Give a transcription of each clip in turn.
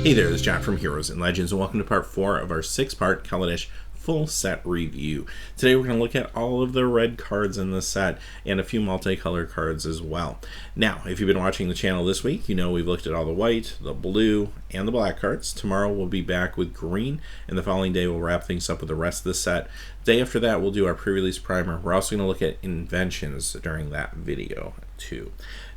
Hey there, this is Jacques from Heroes and Legends, and welcome to part 4 of our 6-part Kaladesh full set review. Today we're going to look at all of the red cards in the set and a few multicolor cards as well. Now, if you've been watching the channel this week, you know we've looked at all the white, the blue, and the black cards. Tomorrow we'll be back with green, and the following day we'll wrap things up with the rest of the set. The day after that we'll do our pre-release primer. We're also going to look at inventions during that video too.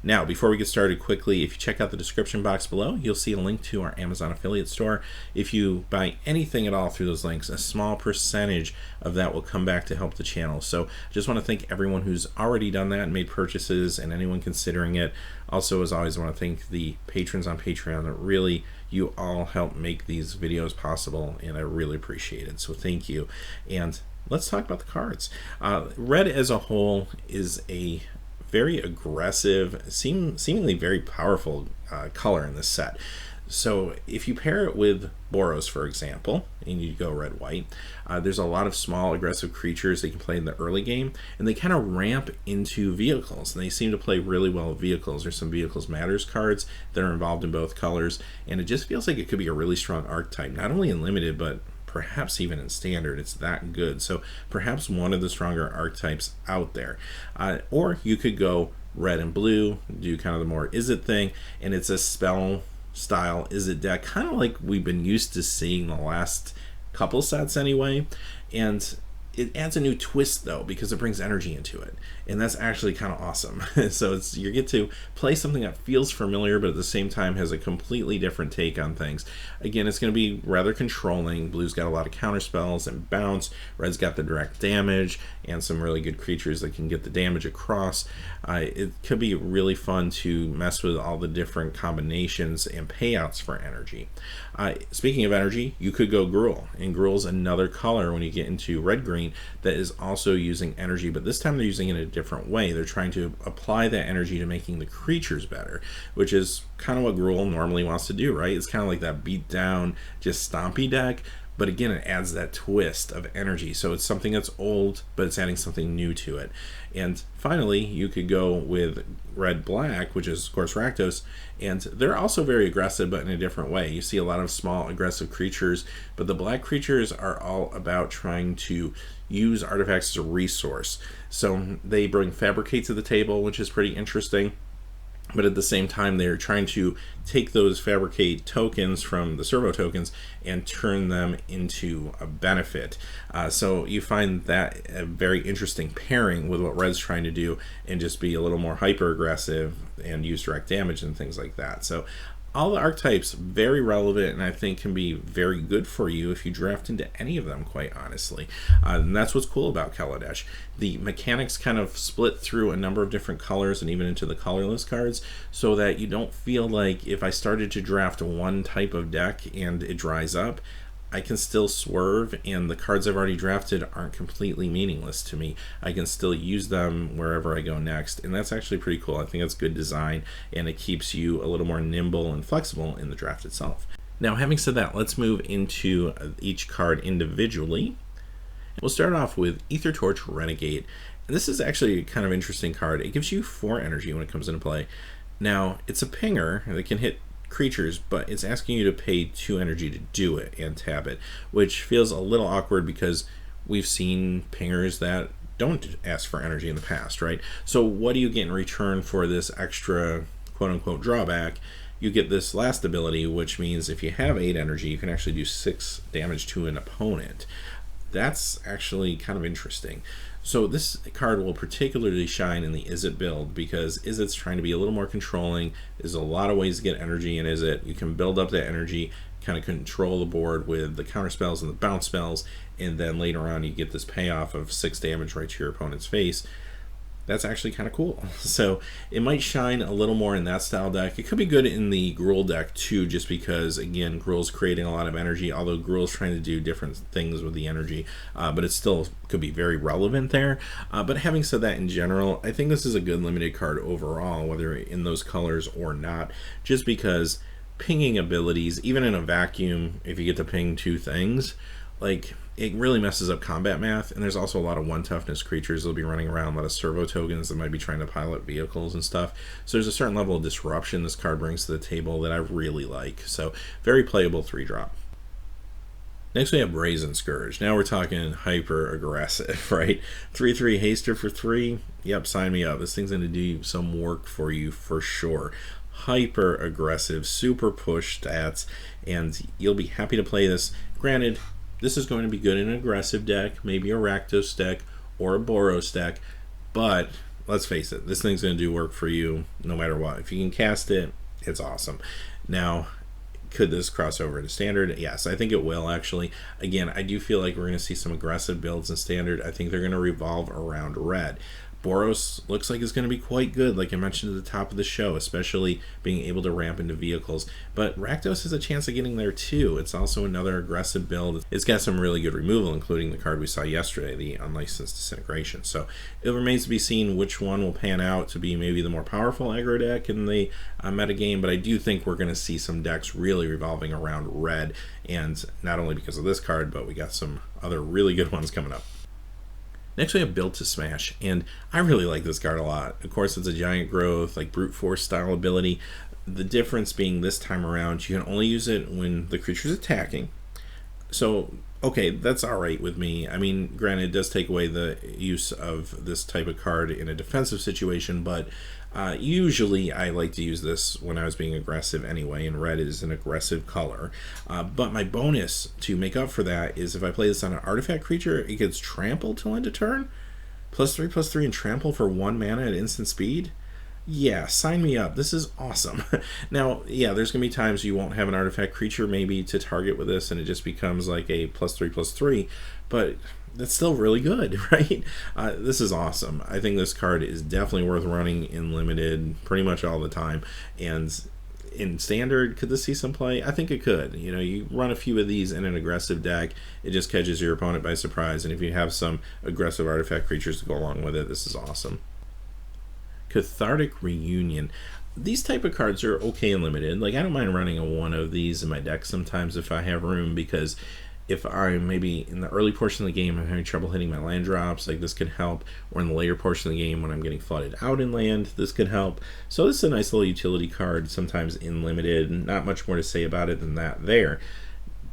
Now, before we get started quickly, if you check out the description box below, you'll see a link to our Amazon affiliate store. If you buy anything at all through those links, a small percentage of that will come back to help the channel. So I just want to thank everyone who's already done that and made purchases, and anyone considering it. Also, as always, I want to thank the patrons on Patreon. That really, you all help make these videos possible, and I really appreciate it. So thank you. And let's talk about the cards. Red as a whole is a very aggressive, seemingly very powerful color in this set. So if you pair it with Boros, for example, and you go red-white, there's a lot of small aggressive creatures they can play in the early game, and they kind of ramp into vehicles, and they seem to play really well with vehicles. There's some Vehicles Matters cards that are involved in both colors, and it just feels like it could be a really strong archetype, not only in limited, but perhaps even in standard. It's that good. So perhaps one of the stronger archetypes out there. Or you could go red and blue, do kind of the more is it thing, and it's a spell style is it deck, kind of like we've been used to seeing the last couple sets anyway. And it adds a new twist though, because it brings energy into it, and that's actually kind of awesome. So you get to play something that feels familiar, but at the same time has a completely different take on things. Again, it's going to be rather controlling. Blue's got a lot of counter spells and bounce. Red's got the direct damage and some really good creatures that can get the damage across. It could be really fun to mess with all the different combinations and payouts for energy. Speaking of energy, you could go Gruul, and Gruul's another color when you get into red-green that is also using energy, but this time they're using it in a different way. They're trying to apply that energy to making the creatures better, which is kind of what Gruul normally wants to do, right? It's kind of like that beat down, just stompy deck, but again, it adds that twist of energy. So it's something that's old, but it's adding something new to it. And finally, you could go with red-black, which is, of course, Rakdos, and they're also very aggressive, but in a different way. You see a lot of small, aggressive creatures, but the black creatures are all about trying to use artifacts as a resource. So they bring Fabricate to the table, which is pretty interesting. But at the same time, they're trying to take those Fabricate tokens from the servo tokens and turn them into a benefit. So you find that a very interesting pairing with what Red's trying to do, and just be a little more hyper aggressive and use direct damage and things like that. So all the archetypes very relevant, and I think can be very good for you if you draft into any of them, quite honestly. And that's what's cool about Kaladesh. The mechanics kind of split through a number of different colors and even into the colorless cards, so that you don't feel like if I started to draft one type of deck and it dries up, I can still swerve, and the cards I've already drafted aren't completely meaningless to me. I can still use them wherever I go next, and that's actually pretty cool. I think that's good design, and it keeps you a little more nimble and flexible in the draft itself. Now, having said that, let's move into each card individually. We'll start off with Ether Torch Renegade. And this is actually a kind of interesting card. It gives you 4 energy when it comes into play. Now, it's a pinger that can hit creatures, but it's asking you to pay 2 energy to do it and tap it, which feels a little awkward because we've seen pingers that don't ask for energy in the past, right? So what do you get in return for this extra quote-unquote drawback? You get this last ability, which means if you have 8 energy, you can actually do 6 damage to an opponent. That's actually kind of interesting. So this card will particularly shine in the Izzet build, because Izzet's trying to be a little more controlling. There's a lot of ways to get energy in Izzet. You can build up that energy, kind of control the board with the counter spells and the bounce spells, and then later on you get this payoff of 6 damage right to your opponent's face. That's actually kind of cool. So it might shine a little more in that style deck. It could be good in the Gruul deck too, just because, again, Gruul's creating a lot of energy, although Gruul's trying to do different things with the energy, but it still could be very relevant there. But having said that, in general, I think this is a good limited card overall, whether in those colors or not, just because pinging abilities, even in a vacuum, if you get to ping 2 things, like, it really messes up combat math, and there's also a lot of 1 toughness creatures that'll be running around, a lot of servo tokens that might be trying to pilot vehicles and stuff. So there's a certain level of disruption this card brings to the table that I really like. So very playable 3-drop. Next we have Brazen Scourge. Now we're talking hyper aggressive, right? 3/3 haster for 3. Yep, sign me up. This thing's going to do some work for you for sure. Hyper aggressive, super push stats, and you'll be happy to play this. Granted, this is going to be good in an aggressive deck, maybe a Rakdos deck or a Boros deck, but let's face it, this thing's going to do work for you no matter what. If you can cast it, it's awesome. Now, could this cross over to Standard? Yes, I think it will, actually. Again, I do feel like we're going to see some aggressive builds in Standard. I think they're going to revolve around red. Boros looks like it's going to be quite good, like I mentioned at the top of the show, especially being able to ramp into vehicles. But Rakdos has a chance of getting there too. It's also another aggressive build. It's got some really good removal, including the card we saw yesterday, the Unlicensed Disintegration. So it remains to be seen which one will pan out to be maybe the more powerful aggro deck in the metagame, but I do think we're going to see some decks really revolving around red, and not only because of this card, but we got some other really good ones coming up. Next we have Built to Smash, and I really like this card a lot. Of course, it's a giant growth, like brute force style ability. The difference being this time around, you can only use it when the creature's attacking. So, okay, that's alright with me. I mean, granted, it does take away the use of this type of card in a defensive situation, but usually I like to use this when I was being aggressive anyway, and red is an aggressive color. But my bonus to make up for that is if I play this on an artifact creature, it gets trampled till end of turn. +3/+3 and trample for 1 mana at instant speed. Yeah, sign me up. This is awesome. Now, yeah, there's going to be times you won't have an artifact creature maybe to target with this, and it just becomes like a +3/+3, but that's still really good, right? This is awesome. I think this card is definitely worth running in Limited pretty much all the time. And in Standard, could this see some play? I think it could. You know, you run a few of these in an aggressive deck, it just catches your opponent by surprise. And if you have some aggressive artifact creatures to go along with it, this is awesome. Cathartic Reunion. These type of cards are okay in Limited. Like, I don't mind running a one of these in my deck sometimes if I have room, because if I'm maybe in the early portion of the game I'm having trouble hitting my land drops, like this could help, or in the later portion of the game when I'm getting flooded out in land, this could help. So this is a nice little utility card sometimes in Limited. Not much more to say about it than that there.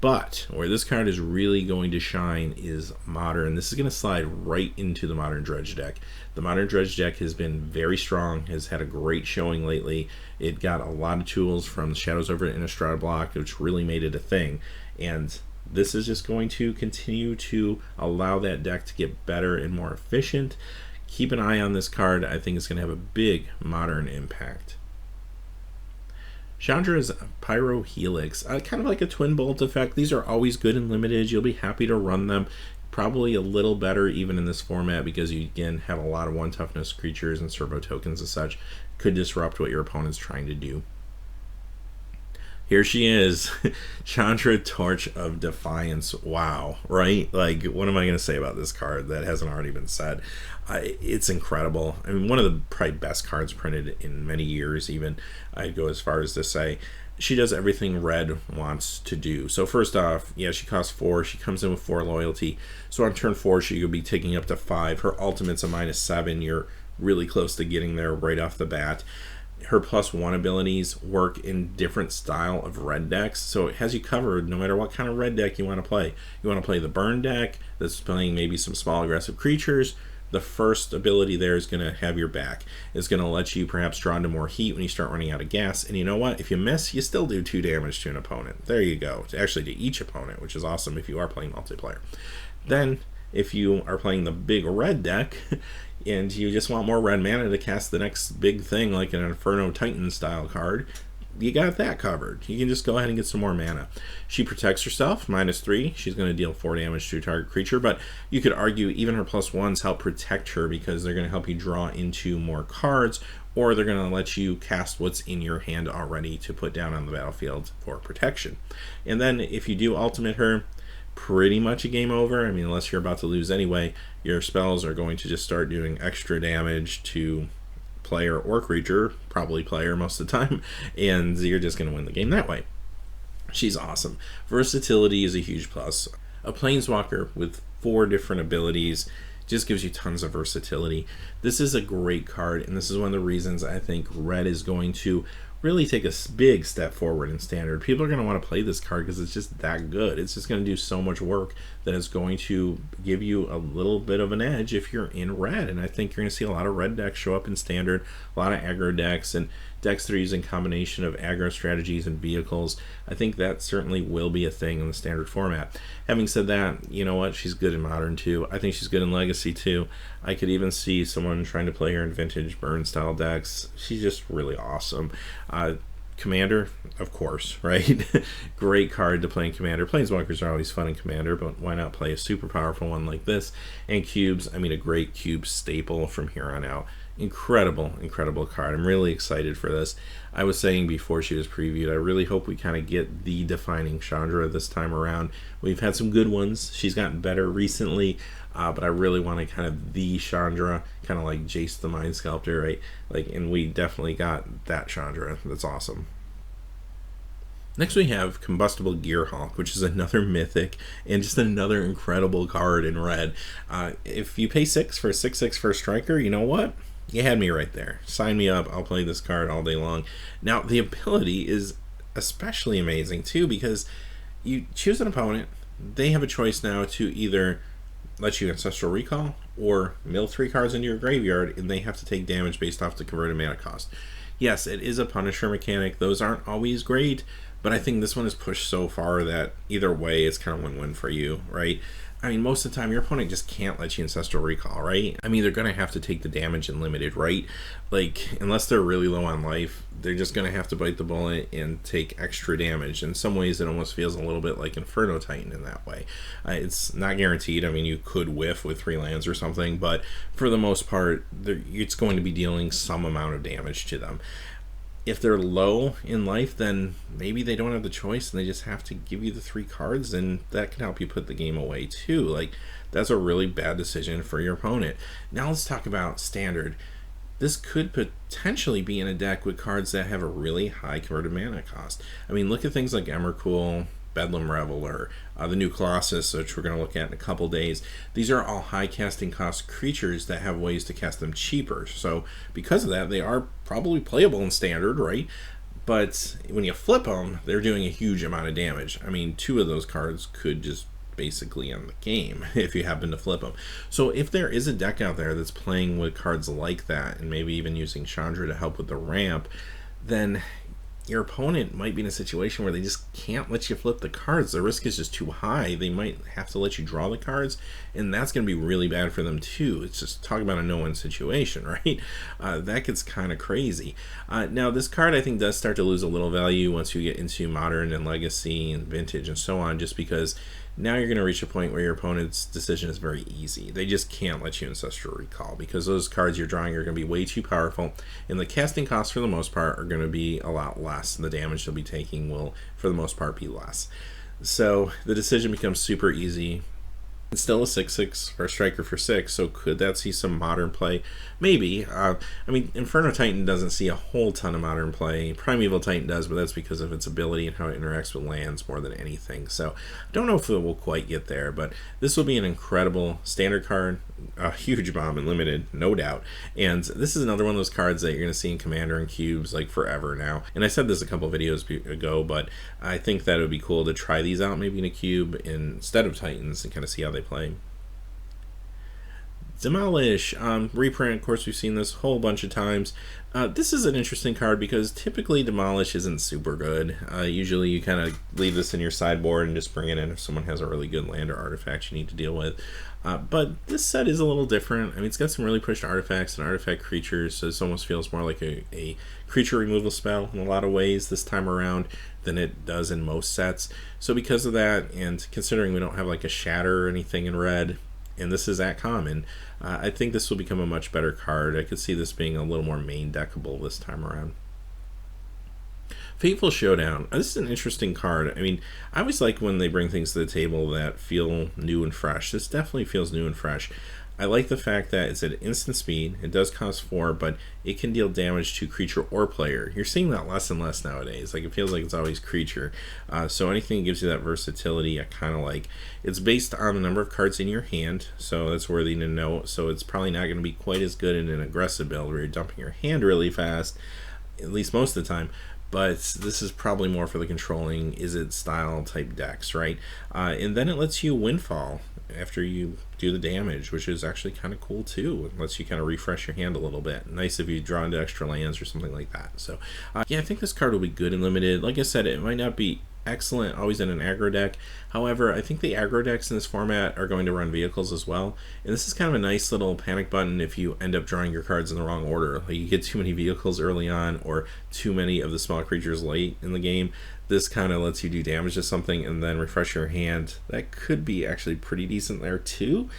But where this card is really going to shine is Modern. This is going to slide right into the Modern Dredge deck. The Modern Dredge deck has been very strong, has had a great showing lately. It got a lot of tools from the Shadows over Innistrad block, which really made it a thing. And this is just going to continue to allow that deck to get better and more efficient. Keep an eye on this card. I think it's going to have a big Modern impact. Chandras pyrohelix, kind of like a twin bolt effect. These are always good in Limited. You'll be happy to run them. Probably a little better even in this format because you again have a lot of 1 toughness creatures and servo tokens and such. Could disrupt what your opponent's trying to do. Here she is, Chandra Torch of Defiance. Wow, right? Like, what am I going to say about this card that hasn't already been said? It's incredible. I mean, one of the probably best cards printed in many years, even. I'd go as far as to say she does everything red wants to do. So first off, yeah, she costs 4. She comes in with 4 loyalty. So on turn 4, she could be taking up to 5. Her ultimate's a -7. You're really close to getting there right off the bat. Her +1 abilities work in different style of red decks, so it has you covered no matter what kind of red deck you want to play. You want to play the burn deck that's playing maybe some small aggressive creatures. The first ability there is going to have your back. It's going to let you perhaps draw into more heat when you start running out of gas. And you know what? If you miss, you still do 2 damage to an opponent. There you go. Actually, to each opponent, which is awesome if you are playing multiplayer. Then, if you are playing the big red deck, and you just want more red mana to cast the next big thing, like an Inferno Titan style card, you got that covered. You can just go ahead and get some more mana. She protects herself, -3. She's going to deal 4 damage to a target creature, but you could argue even her +1s help protect her because they're going to help you draw into more cards, or they're going to let you cast what's in your hand already to put down on the battlefield for protection. And then if you do ultimate her, pretty much a game over. I mean, unless you're about to lose anyway, your spells are going to just start doing extra damage to player or creature, probably player most of the time, and you're just going to win the game that way. She's awesome. Versatility is a huge plus. A planeswalker with 4 different abilities just gives you tons of versatility. This is a great card, and this is one of the reasons I think red is going to really take a big step forward in standard. People are going to want to play this card because it's just that good. It's just going to do so much work that it's going to give you a little bit of an edge if you're in red. And I think you're going to see a lot of red decks show up in standard, a lot of aggro decks, and decks that are using combination of aggro strategies and vehicles. I think that certainly will be a thing in the standard format. Having said that, you know what? She's good in modern too. I think she's good in legacy too. I could even see someone trying to play her in vintage burn style decks. She's just really awesome. Commander, of course, right? Great card to play in Commander. Planeswalkers are always fun in Commander, but why not play a super powerful one like this? And cubes, I mean, a great cube staple from here on out. Incredible, incredible card. I'm really excited for this. I was saying before she was previewed, I really hope we kind of get the defining Chandra this time around. We've had some good ones. She's gotten better recently, but I really want to kind of the Chandra, kind of like Jace the Mind Sculptor, right? Like, and we definitely got that Chandra. That's awesome. Next we have Combustible Gearhulk, which is another mythic and just another incredible card in red. If you pay 6 for a 6/6 for a striker, you know what? You had me right there. Sign me up. I'll play this card all day long. Now, the ability is especially amazing, too, because you choose an opponent. They have a choice now to either let you Ancestral Recall or mill 3 cards into your graveyard, and they have to take damage based off the converted mana cost. Yes, it is a Punisher mechanic. Those aren't always great, but I think this one is pushed so far that either way, it's kind of win-win for you, right? I mean, most of the time, your opponent just can't let you Ancestral Recall, right? I mean, they're going to have to take the damage in limited, right? Like, unless they're really low on life, they're just going to have to bite the bullet and take extra damage. In some ways, it almost feels a little bit like Inferno Titan in that way. It's not guaranteed. I mean, you could whiff with 3 lands or something, but for the most part, it's going to be dealing some amount of damage to them. If they're low in life, then maybe they don't have the choice and they just have to give you the 3 cards, and that can help you put the game away too. Like, that's a really bad decision for your opponent. Now let's talk about standard. This could potentially be in a deck with cards that have a really high converted mana cost. I mean, look at things like Emrakul, Bedlam Reveler, the new Colossus, which we're going to look at in a couple days. These are all high casting cost creatures that have ways to cast them cheaper. So because of that, they are probably playable in standard, right? But when you flip them, they're doing a huge amount of damage. I mean, 2 of those cards could just basically end the game if you happen to flip them. So if there is a deck out there that's playing with cards like that, and maybe even using Chandra to help with the ramp, then your opponent might be in a situation where they just can't let you flip the cards. The risk is just too high. They might have to let you draw the cards, and that's going to be really bad for them too. It's just talking about a no-win situation, right? That gets kind of crazy. Now, this card I think does start to lose a little value once you get into modern and legacy and vintage and so on, just because now you're going to reach a point where your opponent's decision is very easy. They just can't let you Ancestral Recall because those cards you're drawing are going to be way too powerful, and the casting costs for the most part are going to be a lot less, and the damage they'll be taking will for the most part be less. So the decision becomes super easy. It's still a 6/6 or a striker for 6, so could that see some modern play? Maybe. I mean, Inferno Titan doesn't see a whole ton of modern play. Primeval Titan does, but that's because of its ability and how it interacts with lands more than anything. So I don't know if it will quite get there, but this will be an incredible standard card, a huge bomb in limited, no doubt. And this is another one of those cards that you're going to see in Commander and cubes like forever now. And I said this a couple videos ago, but I think that it would be cool to try these out maybe in a cube instead of Titans and kind of see how they play. Demolish, reprint, of course we've seen this a whole bunch of times. This is an interesting card because typically Demolish isn't super good. Usually you kind of leave this in your sideboard and just bring it in if someone has a really good land or artifact you need to deal with. But this set is a little different. I mean, it's got some really pushed artifacts and artifact creatures, so this almost feels more like a creature removal spell in a lot of ways this time around than it does in most sets. So because of that, and considering we don't have like a Shatter or anything in red, and this is at common, I think this will become a much better card. I could see this being a little more main deckable this time around. Fateful Showdown. This is an interesting card. I mean, I always like when they bring things to the table that feel new and fresh. This definitely feels new and fresh. I like the fact that it's at instant speed. It does cost 4, but it can deal damage to creature or player. You're seeing that less and less nowadays. Like, it feels like it's always creature. So anything that gives you that versatility, I kind of like. It's based on the number of cards in your hand, so that's worthy to note. So it's probably not going to be quite as good in an aggressive build where you're dumping your hand really fast, at least most of the time. But this is probably more for the controlling Izzet style type decks, right? And then it lets you windfall after you do the damage, which is actually kind of cool too. It lets you kind of refresh your hand a little bit. Nice if you draw into extra lands or something like that. So yeah, I think this card will be good and limited. Like I said, it might not be excellent always in an aggro deck. However, I think the aggro decks in this format are going to run vehicles as well, and this is kind of a nice little panic button if you end up drawing your cards in the wrong order. Like, you get too many vehicles early on or too many of the small creatures late in the game. This kind of lets you do damage to something and then refresh your hand. That could be actually pretty decent there too.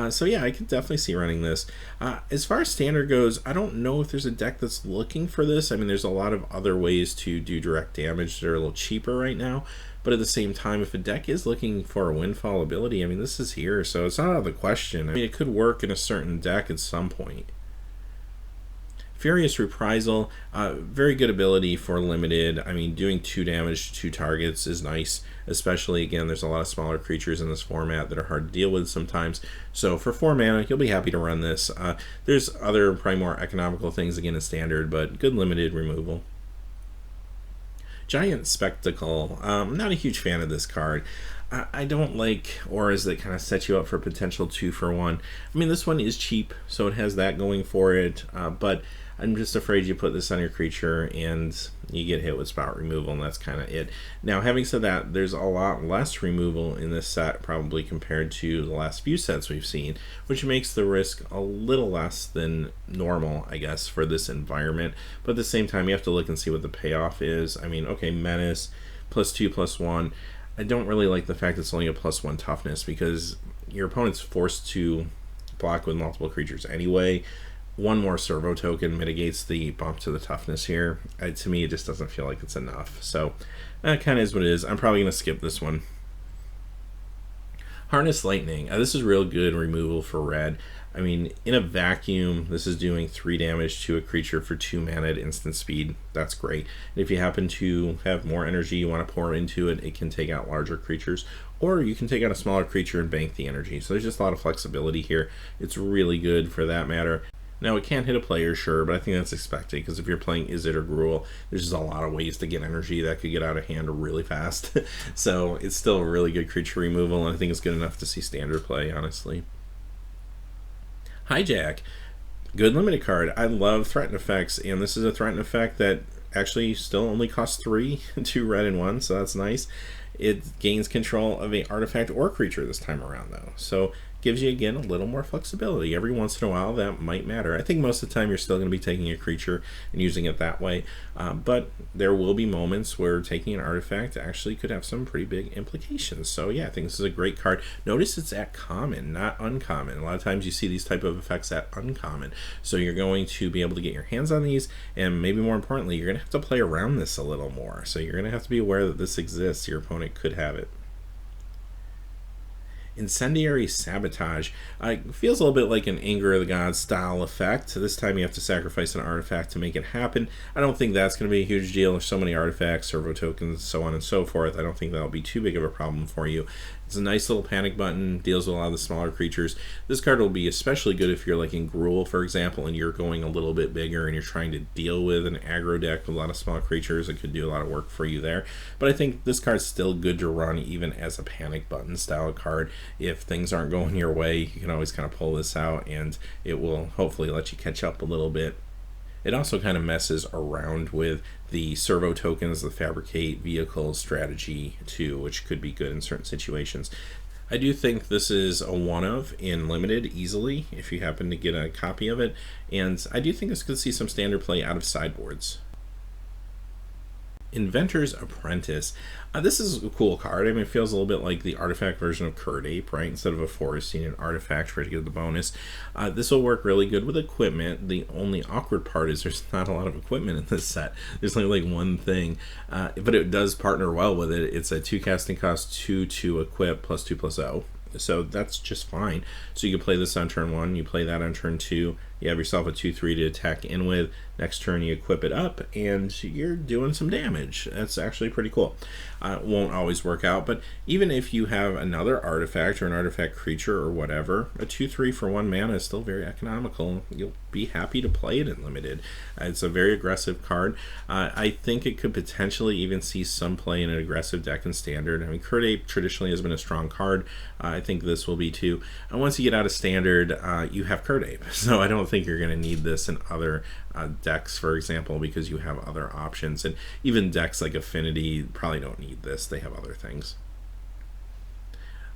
So yeah, I could definitely see running this. As far as standard goes, I don't know if there's a deck that's looking for this. I mean, there's a lot of other ways to do direct damage that are a little cheaper right now. But at the same time, if a deck is looking for a windfall ability, I mean, this is here, so it's not out of the question. I mean, it could work in a certain deck at some point. Furious Reprisal, very good ability for limited. I mean, doing 2 damage to 2 targets is nice, especially, again, there's a lot of smaller creatures in this format that are hard to deal with sometimes. So for 4 mana, you'll be happy to run this. There's other, probably more economical things, again, in standard, but good limited removal. Giant Spectacle. I'm not a huge fan of this card. I don't like auras that kind of set you up for potential 2-for-1. I mean, this one is cheap, so it has that going for it, but I'm just afraid you put this on your creature and you get hit with spot removal, and that's kind of it. Now, having said that, there's a lot less removal in this set probably compared to the last few sets we've seen, which makes the risk a little less than normal, I guess, for this environment. But at the same time, you have to look and see what the payoff is. I mean, okay, Menace, +2/+1. I don't really like the fact it's only a +1 toughness, because your opponent's forced to block with multiple creatures anyway. One more servo token mitigates the bump to the toughness here. To me, it just doesn't feel like it's enough. So that kind of is what it is. I'm probably going to skip this one. Harness Lightning. This is real good removal for red. I mean, in a vacuum, this is doing 3 damage to a creature for 2 mana at instant speed. That's great. And if you happen to have more energy you want to pour into it, it can take out larger creatures. Or you can take out a smaller creature and bank the energy. So there's just a lot of flexibility here. It's really good for that matter. Now, it can't hit a player, sure, but I think that's expected, because if you're playing Izzet or Gruul, there's just a lot of ways to get energy that could get out of hand really fast. So it's still a really good creature removal, and I think it's good enough to see standard play, honestly. Hijack. Good limited card. I love threatened effects, and this is a threatened effect that actually still only costs 3, 2 red and 1, so that's nice. It gains control of an artifact or creature this time around, though. So gives you, again, a little more flexibility. Every once in a while, that might matter. I think most of the time you're still going to be taking a creature and using it that way, but there will be moments where taking an artifact actually could have some pretty big implications. So yeah, I think this is a great card. Notice it's at common, not uncommon. A lot of times you see these type of effects at uncommon, so you're going to be able to get your hands on these, and maybe more importantly, you're going to have to play around this a little more. So you're going to have to be aware that this exists. Your opponent could have it. Incendiary Sabotage. Feels a little bit like an Anger of the Gods style effect. This time you have to sacrifice an artifact to make it happen. I don't think that's going to be a huge deal. There's so many artifacts, servo tokens, so on and so forth. I don't think that'll be too big of a problem for you. It's a nice little panic button, deals with a lot of the smaller creatures. This card will be especially good if you're like in Gruul, for example, and you're going a little bit bigger and you're trying to deal with an aggro deck with a lot of small creatures. It could do a lot of work for you there. But I think this card's still good to run even as a panic button style card. If things aren't going your way, you can always kind of pull this out and it will hopefully let you catch up a little bit. It also kind of messes around with the servo tokens, the fabricate vehicle strategy too, which could be good in certain situations. I do think this is a one-of in limited easily if you happen to get a copy of it, and I do think this could see some standard play out of sideboards. Inventors Apprentice. This is a cool card. I mean, it feels a little bit like the artifact version of Curd Ape, right? Instead of a forest, you need an artifact for it to get the bonus. This will work really good with equipment. The only awkward part is there's not a lot of equipment in this set. There's only like one thing, but it does partner well with it. It's a 2 casting cost, 2 to equip, +2/+0. so that's just fine. So you can play this on turn 1, you play that on turn 2, you have yourself a 2/3 to attack in with. Next turn you equip it up and you're doing some damage. That's actually pretty cool. It won't always work out, but even if you have another artifact or an artifact creature or whatever, a 2/3 for 1 mana is still very economical. You'll be happy to play it in limited. It's a very aggressive card. I think it could potentially even see some play in an aggressive deck in standard. I mean, Kurt Ape traditionally has been a strong card. I think this will be too. And once you get out of standard, you have Kurt Ape. So I don't think you're going to need this in other decks, for example, because you have other options. And even decks like Affinity probably don't need this. They have other things.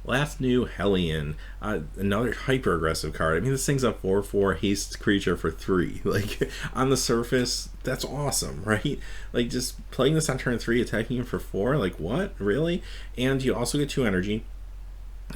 Last new, Hellion, another hyper aggressive card. I mean, this thing's a 4/4 haste creature for 3. Like, on the surface, that's awesome, right? Like, just playing this on turn 3, attacking him for 4, like, what? Really? And you also get 2 energy.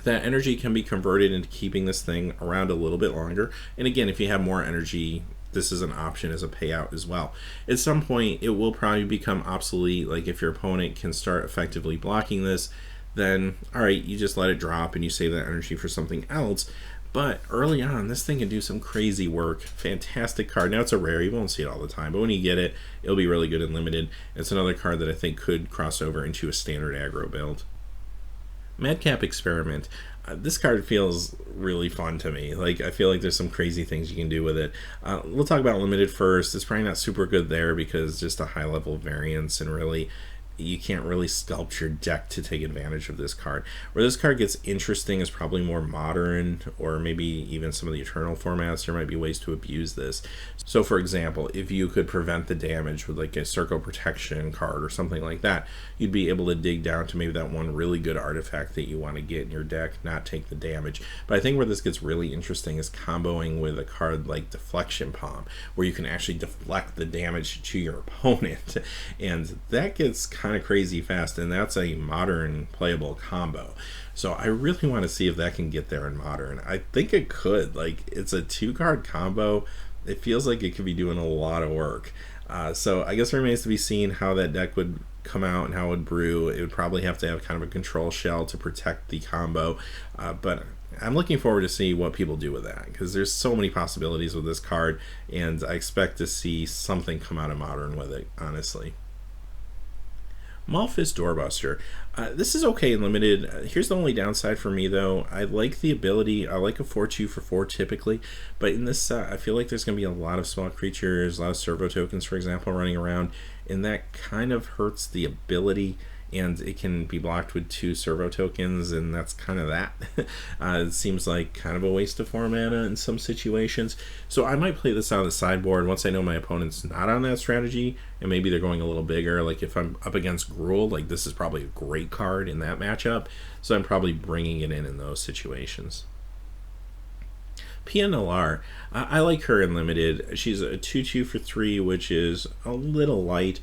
That energy can be converted into keeping this thing around a little bit longer. And again, if you have more energy, this is an option as a payout as well. At some point, it will probably become obsolete. Like, if your opponent can start effectively blocking this, then alright, you just let it drop and you save that energy for something else. But early on, this thing can do some crazy work. Fantastic card. Now it's a rare, you won't see it all the time, but when you get it, it'll be really good and limited. It's another card that I think could cross over into a standard aggro build. Madcap Experiment. This card feels really fun to me. Like, I feel like there's some crazy things you can do with it. We'll talk about limited first. It's probably not super good there because just a high level variance, and really you can't really sculpt your deck to take advantage of this card. Where this card gets interesting is probably more modern, or maybe even some of the Eternal formats. There might be ways to abuse this. So for example, if you could prevent the damage with like a Circle Protection card or something like that, you'd be able to dig down to maybe that one really good artifact that you want to get in your deck, not take the damage. But I think where this gets really interesting is comboing with a card like Deflection Palm, where you can actually deflect the damage to your opponent. And that gets kind of crazy fast, and that's a modern playable combo. So I really want to see if that can get there in modern. I think it could. Like, it's a 2-card combo. It feels like it could be doing a lot of work. So I guess it remains to be seen how that deck would come out and how it would brew. It would probably have to have kind of a control shell to protect the combo, but I'm looking forward to see what people do with that, because there's so many possibilities with this card, and I expect to see something come out of modern with it, honestly. Malphas Doorbuster. This is okay in limited. Here's the only downside for me, though. I like the ability. I like a 4/2 for 4 typically, but in this set, I feel like there's going to be a lot of small creatures, a lot of servo tokens, for example, running around, and that kind of hurts the ability. And it can be blocked with 2 servo tokens, and that's kind of that. It seems like kind of a waste of 4 mana in some situations. So I might play this out of the sideboard once I know my opponent's not on that strategy, and maybe they're going a little bigger. Like if I'm up against Gruul, like this is probably a great card in that matchup, so I'm probably bringing it in those situations. PNLR, I like her in limited. She's a 2/2 for 3, which is a little light,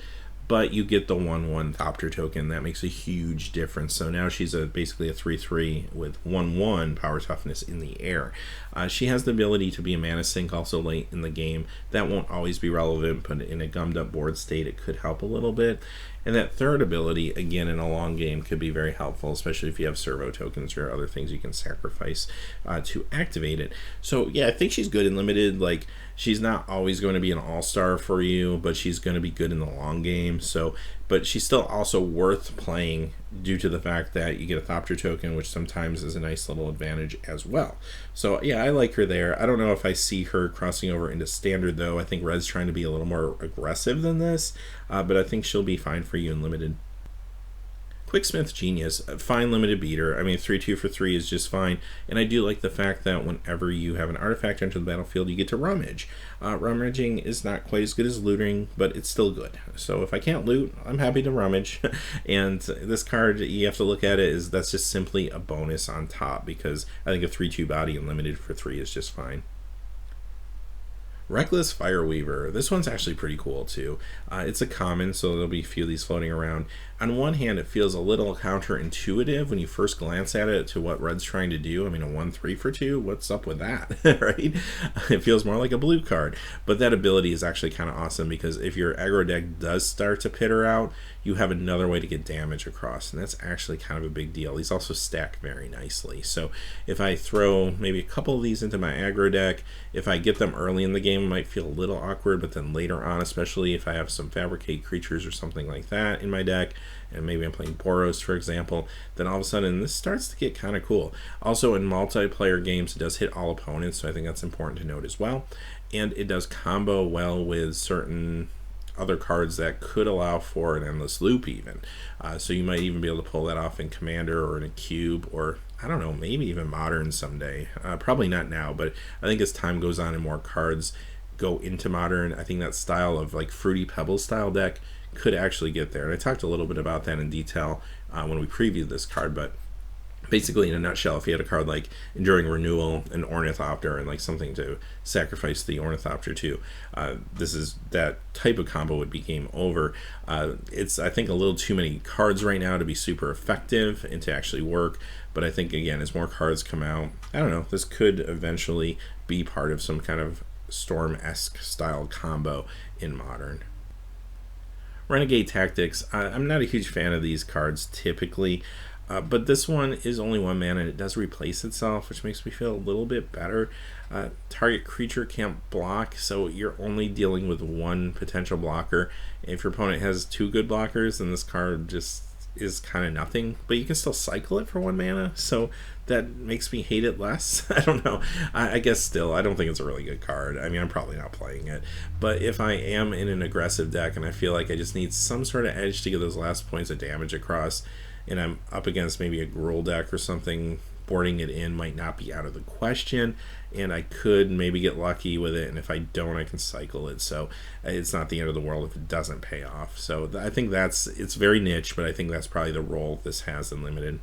but you get the 1/1 Thopter token. That makes a huge difference. So now she's basically a 3/3 with 1/1 power toughness in the air. She has the ability to be a mana sink also late in the game. That won't always be relevant, but in a gummed up board state it could help a little bit. And that third ability, again, in a long game could be very helpful, especially if you have servo tokens or other things you can sacrifice to activate it. So yeah, I think she's good in limited. Like, she's not always going to be an all-star for you, but she's going to be good in the long game. So, but she's still also worth playing due to the fact that you get a Thopter token, which sometimes is a nice little advantage as well. So yeah, I like her there. I don't know if I see her crossing over into standard, though. I think Red's trying to be a little more aggressive than this, but I think she'll be fine for you in limited. Quicksmith Genius, a fine limited beater. I mean, 3/2 for 3 is just fine, and I do like the fact that whenever you have an artifact enter the battlefield, you get to rummage. Rummaging is not quite as good as looting, but it's still good. So if I can't loot, I'm happy to rummage. And this card, you have to look at it as that's just simply a bonus on top, because I think a 3/2 body and limited for 3 is just fine. Reckless Fireweaver. This one's actually pretty cool too. It's a common, so there'll be a few of these floating around. On one hand, it feels a little counterintuitive when you first glance at it to what red's trying to do. I mean, a 1/3 for 2, what's up with that, right? It feels more like a blue card, but that ability is actually kind of awesome because if your aggro deck does start to pitter out, you have another way to get damage across, and that's actually kind of a big deal. These also stack very nicely, so if I throw maybe a couple of these into my aggro deck, if I get them early in the game, it might feel a little awkward, but then later on, especially if I have some fabricate creatures or something like that in my deck, and maybe I'm playing Boros, for example, then all of a sudden this starts to get kind of cool. Also, in multiplayer games, it does hit all opponents, so I think that's important to note as well. And it does combo well with certain other cards that could allow for an endless loop even. So you might even be able to pull that off in Commander or in a Cube, or I don't know, maybe even Modern someday. Probably not now, but I think as time goes on and more cards go into Modern, I think that style of like Fruity Pebbles style deck could actually get there. And I talked a little bit about that in detail when we previewed this card, but basically in a nutshell, if you had a card like Enduring Renewal and Ornithopter and like something to sacrifice the Ornithopter to, this is that type of combo would be game over. It's, I think, a little too many cards right now to be super effective and to actually work, but I think, again, as more cards come out, I don't know, this could eventually be part of some kind of Storm-esque style combo in Modern. Renegade Tactics, I'm not a huge fan of these cards typically, but this one is only 1 mana and it does replace itself, which makes me feel a little bit better. Target creature can't block, so you're only dealing with 1 potential blocker. If your opponent has 2 good blockers, then this card just is kind of nothing, but you can still cycle it for 1 mana, so that makes me hate it less. I don't know. I guess still, I don't think it's a really good card. I mean, I'm probably not playing it, but if I am in an aggressive deck and I feel like I just need some sort of edge to get those last points of damage across, and I'm up against maybe a Gruul deck or something, boarding it in might not be out of the question, and I could maybe get lucky with it, and if I don't, I can cycle it, so it's not the end of the world if it doesn't pay off. So I think it's very niche, but I think that's probably the role this has in Limited.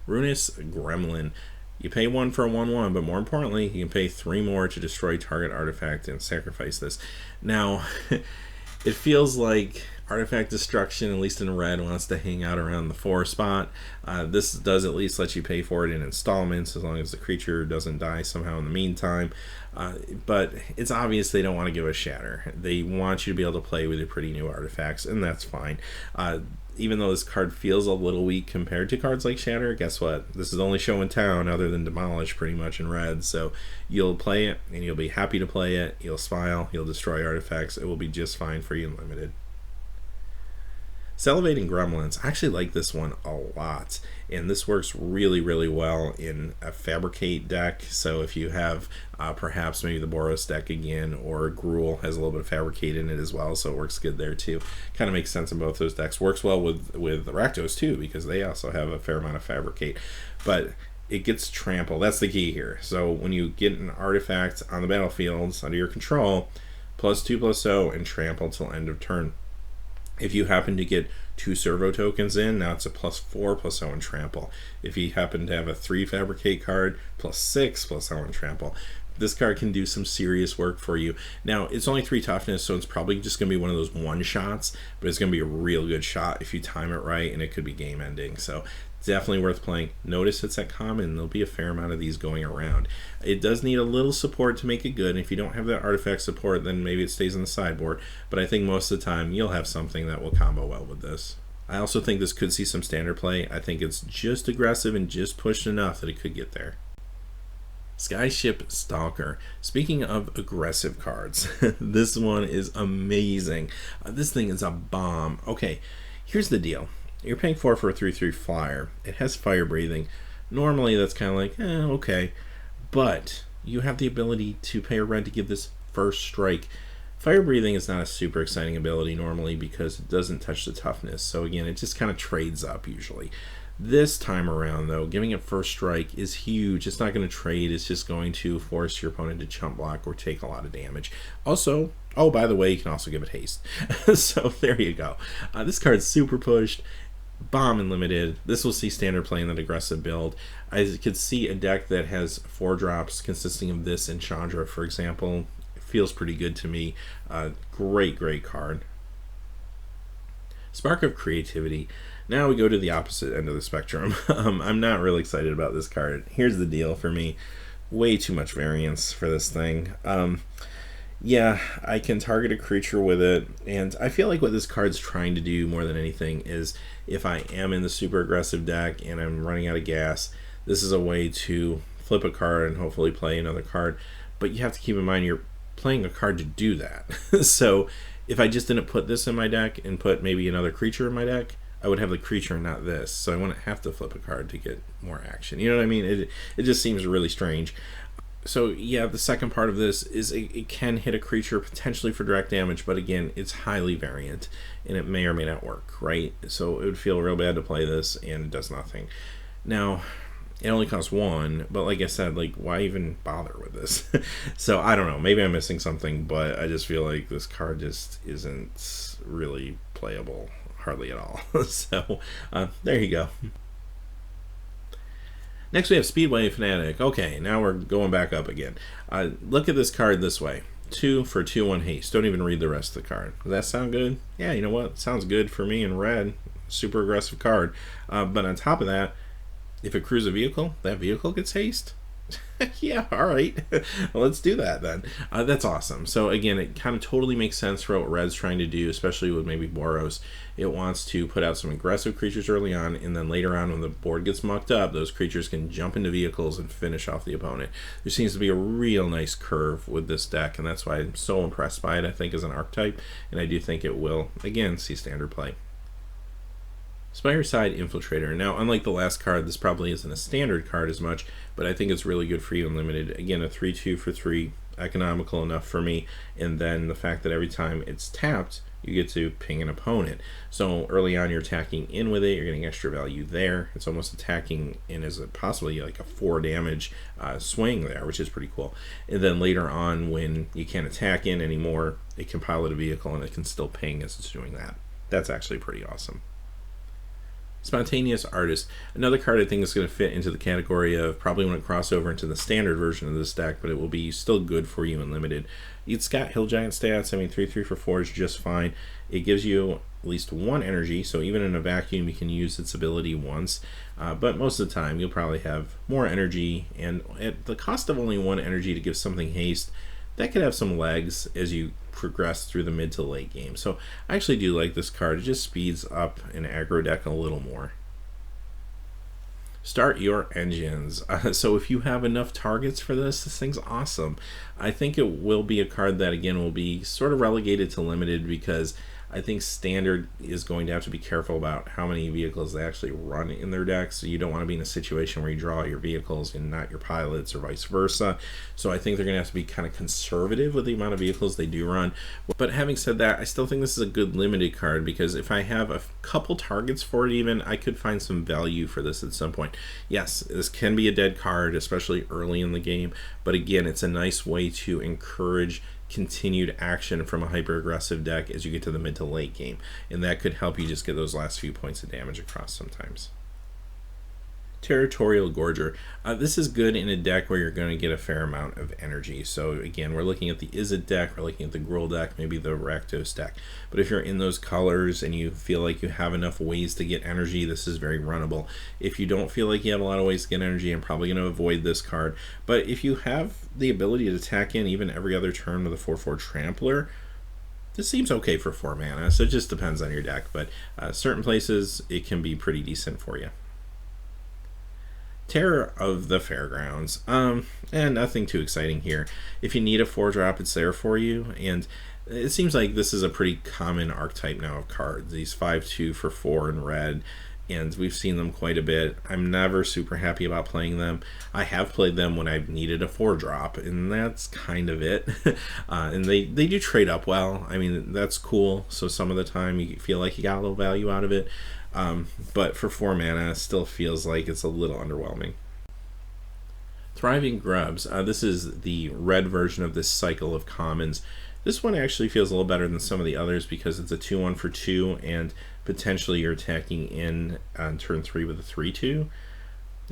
Ruinous Gremlin. You pay 1 for a 1/1, but more importantly, you can pay 3 more to destroy target artifact and sacrifice this. Now, it feels like artifact destruction, at least in red, wants to hang out around the 4 spot. This does at least let you pay for it in installments as long as the creature doesn't die somehow in the meantime. But it's obvious they don't want to give a shatter. They want you to be able to play with your pretty new artifacts, and that's fine. Even though this card feels a little weak compared to cards like Shatter, guess what? This is the only show in town other than Demolish pretty much in red, so you'll play it, and you'll be happy to play it, you'll smile, you'll destroy artifacts, it will be just fine for you in Limited. Salivating Gremlins. I actually like this one a lot, and this works really, really well in a Fabricate deck. So if you have perhaps maybe the Boros deck again, or Gruul has a little bit of Fabricate in it as well, so it works good there too. Kind of makes sense in both those decks. Works well with Rakdos too, because they also have a fair amount of Fabricate. But it gets trample. That's the key here. So when you get an artifact on the battlefields under your control, +2/+0 and trample till end of turn. If you happen to get 2 servo tokens in, now it's a +4/+0 and trample. If you happen to have a 3 Fabricate card, +6/+0 and trample. This card can do some serious work for you. Now, it's only 3 toughness, so it's probably just going to be one of those one-shots, but it's going to be a real good shot if you time it right, and it could be game-ending. So definitely worth playing. Notice it's at common. There'll be a fair amount of these going around. It does need a little support to make it good, and if you don't have that artifact support, then maybe it stays on the sideboard, but I think most of the time you'll have something that will combo well with this. I also think this could see some standard play. I think it's just aggressive and just pushed enough that it could get there. Skyship Stalker. Speaking of aggressive cards, this one is amazing. This thing is a bomb. Okay, here's the deal. You're paying 4 for a 3/3 flyer. It has fire breathing. Normally that's kind of like, okay. But you have the ability to pay a red to give this first strike. Fire breathing is not a super exciting ability normally because it doesn't touch the toughness. So again, it just kind of trades up usually. This time around, though, giving it first strike is huge. It's not going to trade. It's just going to force your opponent to chump block or take a lot of damage. Also, oh, by the way, you can also give it haste. So there you go. This card's super pushed. Bomb and Limited. This will see standard play in that aggressive build. I could see a deck that has 4 drops consisting of this and Chandra, for example, feels pretty good to me. Great card. Spark of Creativity. Now we go to the opposite end of the spectrum. I'm not really excited about this card. Here's the deal for me. Way too much variance for this thing. Yeah, I can target a creature with it, and I feel like what this card's trying to do more than anything is if I am in the super aggressive deck and I'm running out of gas, this is a way to flip a card and hopefully play another card. But you have to keep in mind you're playing a card to do that. So if I just didn't put this in my deck and put maybe another creature in my deck, I would have the creature and not this. So I wouldn't have to flip a card to get more action. You know what I mean? It just seems really strange. So yeah, the second part of this is it can hit a creature potentially for direct damage, but again, it's highly variant and it may or may not work, right? So it would feel real bad to play this and it does nothing. Now, it only costs 1, but like I said, like, why even bother with this? So I don't know, maybe I'm missing something, but I just feel like this card just isn't really playable hardly at all. So there you go. Next we have Speedway Fanatic. Okay, now we're going back up again. Look at this card this way. 2 for 2/1 haste. Don't even read the rest of the card. Does that sound good? Yeah, you know what? Sounds good for me in red. Super aggressive card. But on top of that, if it crews a vehicle, that vehicle gets haste. Yeah, all right. Well, let's do that then. That's awesome. So again, it kind of totally makes sense for what Red's trying to do, especially with maybe Boros. It wants to put out some aggressive creatures early on, and then later on when the board gets mucked up, those creatures can jump into vehicles and finish off the opponent. There seems to be a real nice curve with this deck, and that's why I'm so impressed by it, I think, as an archetype, and I do think it will, again, see standard play. Spireside Infiltrator. Now, unlike the last card, this probably isn't a standard card as much, but I think it's really good for you in limited. Again, a 3/2 for 3, economical enough for me, and then the fact that every time it's tapped, you get to ping an opponent. So early on, you're attacking in with it, you're getting extra value there. It's almost attacking in as possibly like a 4 damage swing there, which is pretty cool. And then later on, when you can't attack in anymore, it can pilot a vehicle and it can still ping as it's doing that. That's actually pretty awesome. Spontaneous Artist. Another card I think is going to fit into the category of probably when it cross over into the standard version of this deck, but it will be still good for you in limited. It's got Hill Giant stats. I mean, 3/3 for 4 is just fine. It gives you at least 1 energy, so even in a vacuum you can use its ability once, but most of the time you'll probably have more energy, and at the cost of only 1 energy to give something haste, that could have some legs as you progress through the mid to late game. So I actually do like this card. It just speeds up an aggro deck a little more. Start your engines. So if you have enough targets for this thing's awesome. I think it will be a card that, again, will be sort of relegated to limited, because I think standard is going to have to be careful about how many vehicles they actually run in their decks. So you don't want to be in a situation where you draw your vehicles and not your pilots, or vice versa. So I think they're going to have to be kind of conservative with the amount of vehicles they do run. But having said that, I still think this is a good limited card, because if I have a couple targets for it even, I could find some value for this at some point. Yes, this can be a dead card, especially early in the game. But again, it's a nice way to encourage continued action from a hyper aggressive deck as you get to the mid to late game, and that could help you just get those last few points of damage across sometimes. Territorial Gorger. This is good in a deck where you're going to get a fair amount of energy. So again, we're looking at the Izzet deck, we're looking at the Gruul deck, maybe the Rakdos deck. But if you're in those colors and you feel like you have enough ways to get energy, this is very runnable. If you don't feel like you have a lot of ways to get energy, I'm probably going to avoid this card. But if you have the ability to attack in even every other turn with a 4/4 Trampler, this seems okay for 4 mana. So it just depends on your deck. But certain places, it can be pretty decent for you. Terror of the Fairgrounds. And nothing too exciting here. If you need a 4-drop, it's there for you, and it seems like this is a pretty common archetype now of cards. These 5/2 for 4 in red, and we've seen them quite a bit. I'm never super happy about playing them. I have played them when I've needed a 4-drop, and that's kind of it. And they do trade up well. I mean, that's cool. So some of the time you feel like you got a little value out of it. But for 4 mana, it still feels like it's a little underwhelming. Thriving Grubs. This is the red version of this cycle of commons. This one actually feels a little better than some of the others because it's a 2/1 for 2, and potentially you're attacking in on turn 3 with a 3/2.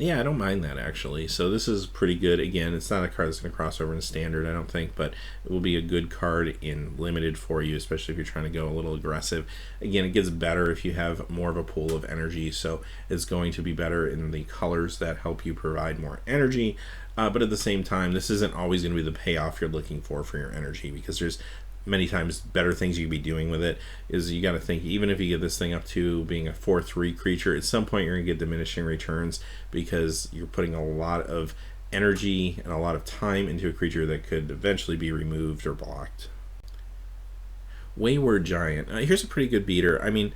Yeah, I don't mind that actually. So this is pretty good. Again, it's not a card that's going to cross over into standard, I don't think, but it will be a good card in limited for you, especially if you're trying to go a little aggressive. Again, it gets better if you have more of a pool of energy, so it's going to be better in the colors that help you provide more energy. But at the same time, this isn't always going to be the payoff you're looking for your energy, because there's many times better things you could be doing with it. Is you got to think, even if you get this thing up to being a 4/3 creature, at some point you're going to get diminishing returns, because you're putting a lot of energy and a lot of time into a creature that could eventually be removed or blocked. Wayward Giant. Here's a pretty good beater. I mean,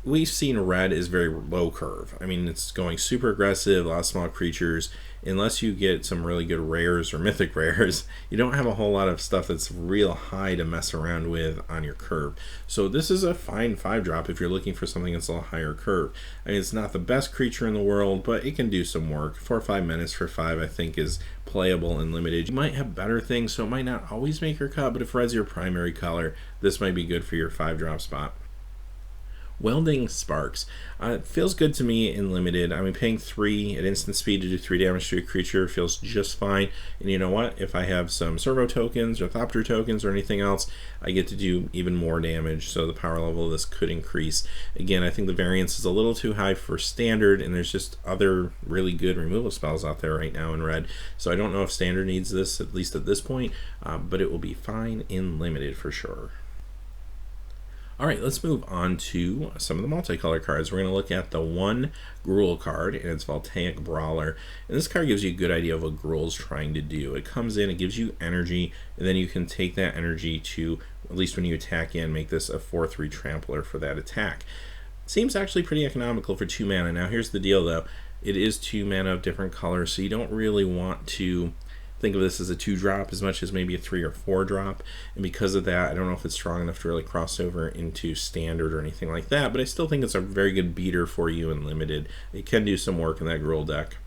we've seen red is very low curve. I mean, it's going super aggressive, a lot of small creatures. Unless you get some really good rares or mythic rares, you don't have a whole lot of stuff that's real high to mess around with on your curve. So this is a fine 5-drop if you're looking for something that's a little higher curve. I mean, it's not the best creature in the world, but it can do some work. 4 or 5 menace for 5, I think, is playable and limited. You might have better things, so it might not always make your cut, but if red's your primary color, this might be good for your 5-drop spot. Welding Sparks. It feels good to me in limited. I mean, paying 3 at instant speed to do 3 damage to a creature feels just fine. And you know what? If I have some servo tokens or thopter tokens or anything else, I get to do even more damage, so the power level of this could increase. Again, I think the variance is a little too high for standard, and there's just other really good removal spells out there right now in red. So I don't know if standard needs this, at least at this point, but it will be fine in limited for sure. Alright, let's move on to some of the multicolor cards. We're going to look at the 1 Gruul card, and it's Voltaic Brawler. And this card gives you a good idea of what Gruul's trying to do. It comes in, it gives you energy, and then you can take that energy to, at least when you attack in, make this a 4/3 trampler for that attack. Seems actually pretty economical for 2 mana. Now here's the deal though, it is 2 mana of different colors, so you don't really want to think of this as a 2-drop as much as maybe a 3 or 4-drop, and because of that, I don't know if it's strong enough to really cross over into standard or anything like that, but I still think it's a very good beater for you in limited. It can do some work in that Gruul deck.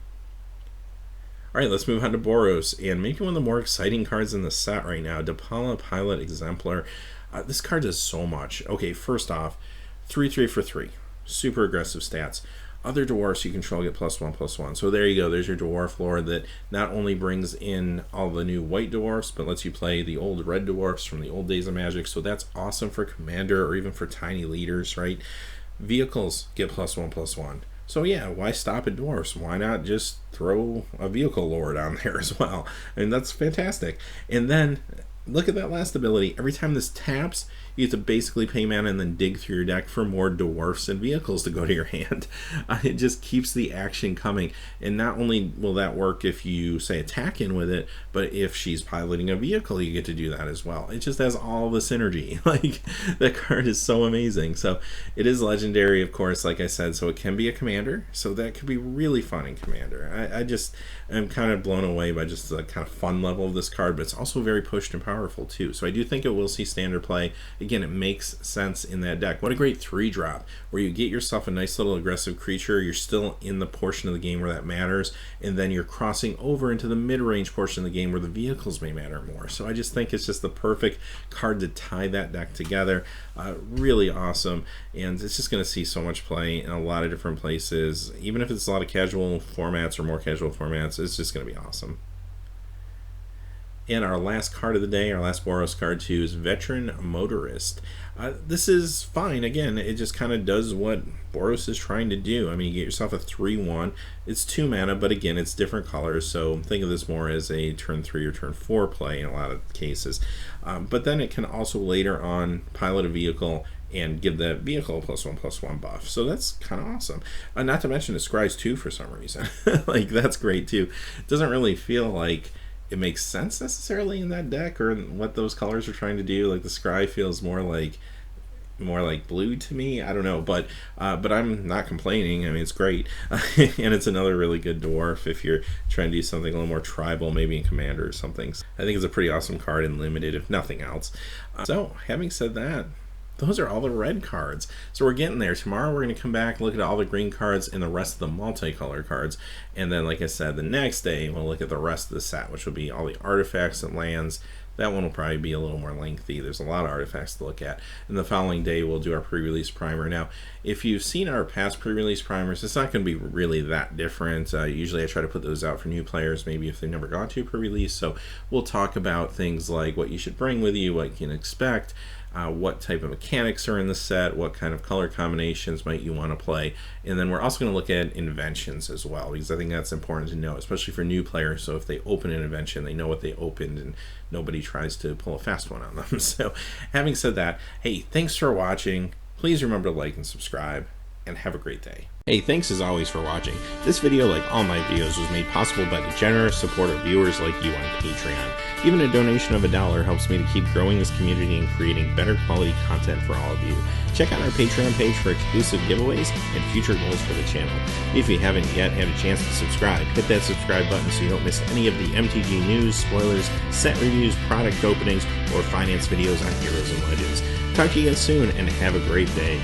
Alright, let's move on to Boros, and maybe one of the more exciting cards in the set right now, Depala Pilot Exemplar. This card does so much. Okay, first off, 3/3 for 3. Super aggressive stats. Other dwarfs you control get +1/+1. So there you go. There's your dwarf lord that not only brings in all the new white dwarfs, but lets you play the old red dwarfs from the old days of Magic. So that's awesome for commander or even for tiny leaders, right? Vehicles get +1/+1. So yeah, why stop at dwarfs? Why not just throw a vehicle lord on there as well? And that's fantastic. And then look at that last ability. Every time this taps, you have to basically pay mana and then dig through your deck for more dwarfs and vehicles to go to your hand. It just keeps the action coming. And not only will that work if you, say, attack in with it, but if she's piloting a vehicle, you get to do that as well. It just has all the synergy. Like, that card is so amazing. So it is legendary, of course, like I said, so it can be a commander. So that could be really fun in commander. I just am kind of blown away by just the kind of fun level of this card, but it's also very pushed and powerful too. So I do think it will see standard play. Again, it makes sense in that deck. What a great 3-drop where you get yourself a nice little aggressive creature. You're still in the portion of the game where that matters, and then you're crossing over into the mid-range portion of the game where the vehicles may matter more. So I just think it's just the perfect card to tie that deck together. Really awesome, and it's just going to see so much play in a lot of different places. Even if it's a lot of casual formats or more casual formats, it's just going to be awesome. And our last card of the day, our last Boros card too, is Veteran Motorist. This is fine. Again, it just kind of does what Boros is trying to do. I mean, you get yourself a 3/1. It's 2 mana, but again, it's different colors, so think of this more as a turn 3 or turn 4 play in a lot of cases. But then it can also later on pilot a vehicle and give that vehicle a +1/+1 buff. So that's kind of awesome. Not to mention it scries 2 for some reason. Like, that's great too. It doesn't really feel like it makes sense necessarily in that deck or what those colors are trying to do. Like, the scry feels more like blue to me. I don't know, but I'm not complaining. I mean, it's great. And it's another really good dwarf if you're trying to do something a little more tribal, maybe in commander or something. I think it's a pretty awesome card in limited, if nothing else. So having said that, those are all the red cards. So we're getting there. Tomorrow we're going to come back, look at all the green cards and the rest of the multicolor cards. And then, like I said, the next day we'll look at the rest of the set, which will be all the artifacts and lands, that one will probably be a little more lengthy. There's a lot of artifacts to look at. And the following day, we'll do our pre-release primer. Now, if you've seen our past pre-release primers, it's not going to be really that different. Usually I try to put those out for new players, maybe if they've never gone to a pre-release. So we'll talk about things like what you should bring with you, what you can expect, what type of mechanics are in the set, what kind of color combinations might you want to play, and then we're also going to look at inventions as well, because I think that's important to know, especially for new players. So if they open an invention, they know what they opened and nobody tries to pull a fast one on them. So having said that, hey, thanks for watching. Please remember to like and subscribe, and have a great day. Hey, thanks as always for watching. This video, like all my videos, was made possible by the generous support of viewers like you on Patreon. Even a donation of $1 helps me to keep growing this community and creating better quality content for all of you. Check out our Patreon page for exclusive giveaways and future goals for the channel. If you haven't yet had a chance to subscribe, hit that subscribe button so you don't miss any of the MTG news, spoilers, set reviews, product openings, or finance videos on Heroes and Legends. Talk to you again soon, and have a great day.